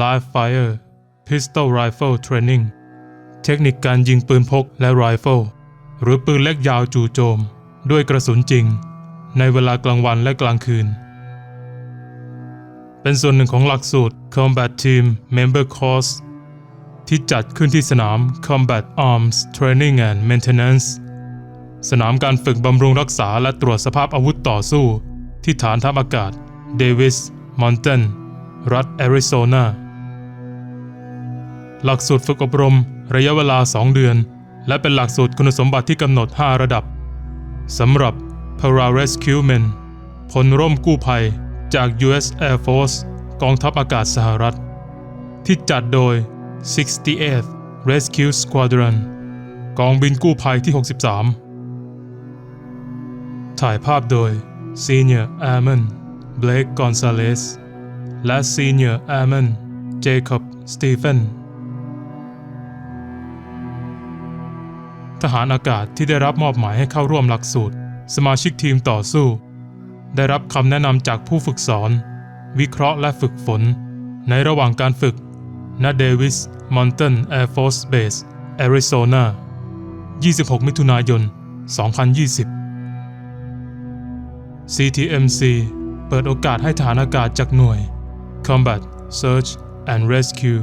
Live Fire Pistol Rifle Training เทคนิคการยิงปืนพกและไรเฟิลหรือปืนเล็กยาวจู่โจมด้วยกระสุนจริงในเวลากลางวันและกลางคืนเป็นส่วนหนึ่งของหลักสูตร Combat Team Member Course ที่จัดขึ้นที่สนาม Combat Arms Training and Maintenance สนามการฝึกบำรุงรักษาและตรวจสภาพอาวุธต่อสู้ที่ฐานทัพอากาศเดวิสมอนตันรัฐแอริโซนาหลักสูตรฝึกอบรมระยะเวลา2 เดือนและเป็นหลักสูตรคุณสมบัติที่กำหนด5 ระดับสำหรับ Pararescuemen พลร่มกู้ภัยจาก U.S. Air Force กองทัพอากาศสหรัฐที่จัดโดย 68th Rescue Squadron กองบินกู้ภัยที่ 63ถ่ายภาพโดย Senior Airman Blake Gonzalez และ Senior Airman Jacob Stephen ทหารอากาศที่ได้รับมอบหมายให้เข้าร่วมหลักสูตรสมาชิกทีมต่อสู้ได้รับคำแนะนำจากผู้ฝึกสอนวิเคราะห์และฝึกฝนในระหว่างการฝึกณเดวิสมอนตันแอร์ฟอร์สเบสแอริโซนา26 มิถุนายน 2020 CTMC เปิดโอกาสให้ทหารอากาศจากหน่วย Combat Search and Rescue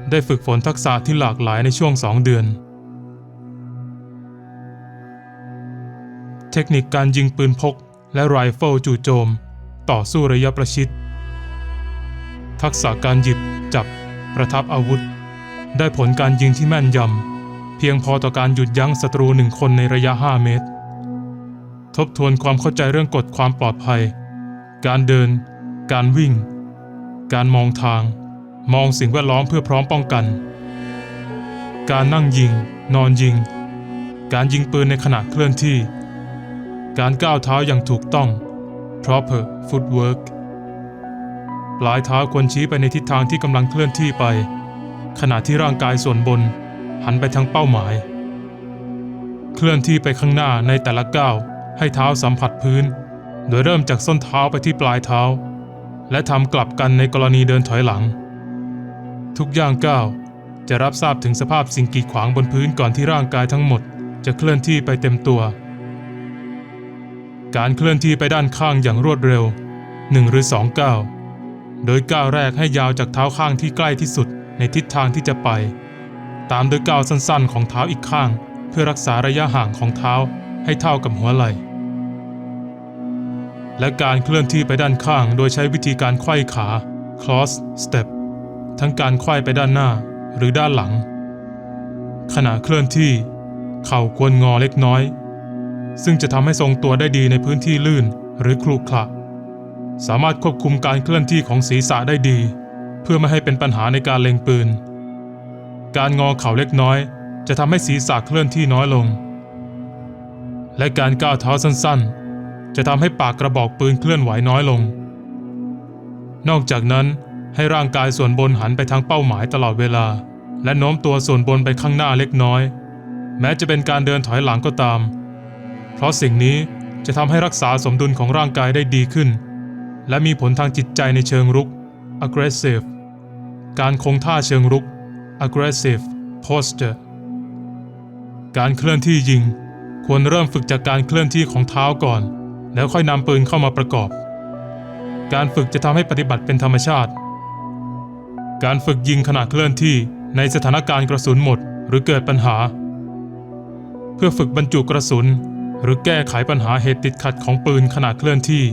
ได้ฝึกฝนทักษะที่หลากหลายในช่วง2 เดือนเทคนิคการยิงปืนพกและไรเฟิลจู่โจมต่อสู้ระยะประชิดทักษะการหยิบจับประทับอาวุธได้ผลการยิงที่แม่นยำเพียงพอต่อการหยุดยั้งศัตรู1 คนในระยะ5 เมตรทบทวนความเข้าใจเรื่องกฎความปลอดภัยการเดินการวิ่งการมองทางมองสิ่งแวดล้อมเพื่อพร้อมป้องกันการนั่งยิงนอนยิงการยิงปืนในขณะเคลื่อนที่การก้าวเท้าอย่างถูกต้อง proper footwork ปลายเท้าควรชี้ไปในทิศทางที่กำลังเคลื่อนที่ไปขณะที่ร่างกายส่วนบนหันไปทางเป้าหมายเคลื่อนที่ไปข้างหน้าในแต่ละก้าวให้เท้าสัมผัสพื้นโดยเริ่มจากส้นเท้าไปที่ปลายเท้าและทำกลับกันในกรณีเดินถอยหลังทุกย่างก้าวจะรับทราบถึงสภาพสิ่งกีดขวางบนพื้นก่อนที่ร่างกายทั้งหมดจะเคลื่อนที่ไปเต็มตัวการเคลื่อนที่ไปด้านข้างอย่างรวดเร็ว1 หรือ 2 ก้าวโดยก้าวแรกให้ยาวจากเท้าข้างที่ใกล้ที่สุดในทิศทางที่จะไปตามด้วยก้าวสั้นๆของเท้าอีกข้างเพื่อรักษาระยะห่างของเท้าให้เท่ากับหัวไหล่และการเคลื่อนที่ไปด้านข้างโดยใช้วิธีการไขว้ขา cross step ทั้งการไขว้ไปด้านหน้าหรือด้านหลังขณะเคลื่อนที่เข่าควรงอเล็กน้อยซึ่งจะทำให้ทรงตัวได้ดีในพื้นที่ลื่นหรือขรุขระสามารถควบคุมการเคลื่อนที่ของศีรษะได้ดีเพื่อไม่ให้เป็นปัญหาในการเล็งปืนการงอเข่าเล็กน้อยจะทำให้ศีรษะเคลื่อนที่น้อยลงและการก้าวเท้าสั้นๆจะทำให้ปากกระบอกปืนเคลื่อนไหวน้อยลงนอกจากนั้นให้ร่างกายส่วนบนหันไปทางเป้าหมายตลอดเวลาและโน้มตัวส่วนบนไปข้างหน้าเล็กน้อยแม้จะเป็นการเดินถอยหลังก็ตามเพราะสิ่งนี้จะทำให้รักษาสมดุลของร่างกายได้ดีขึ้นและมีผลทางจิตใจในเชิงรุก aggressive การคงท่าเชิงรุก aggressive posture การเคลื่อนที่ยิงควรเริ่มฝึกจากการเคลื่อนที่ของเท้าก่อนแล้วค่อยนำปืนเข้ามาประกอบการฝึกจะทำให้ปฏิบัติเป็นธรรมชาติการฝึกยิงขณะเคลื่อนที่ในสถานการณ์กระสุนหมดหรือเกิดปัญหาเพื่อฝึกบรรจุกระสุนหรือแก้ไขปัญหาเหตุติดขัดของปืนขณะเคลื่อนที่